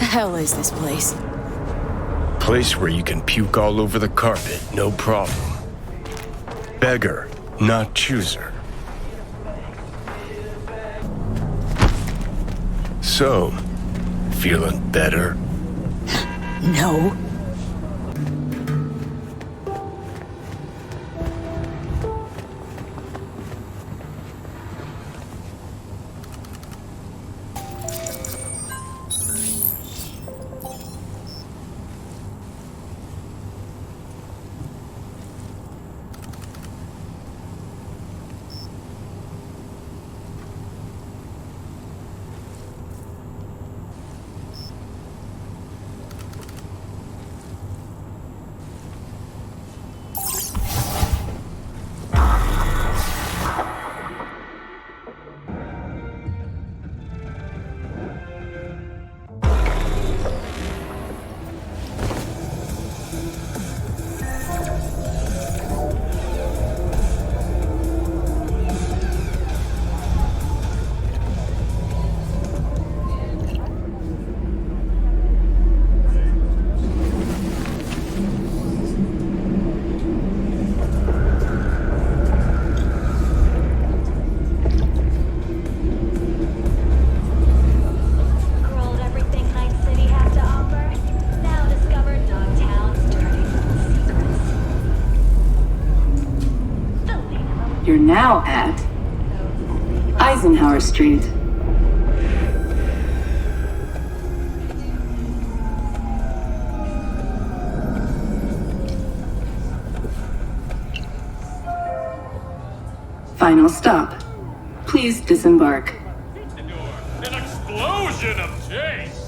hell is this place? Place where you can puke all over the carpet, no problem. Beggar, not chooser. So, feeling better? No. You're now at Eisenhower Street. Final stop. Please disembark. An explosion of taste!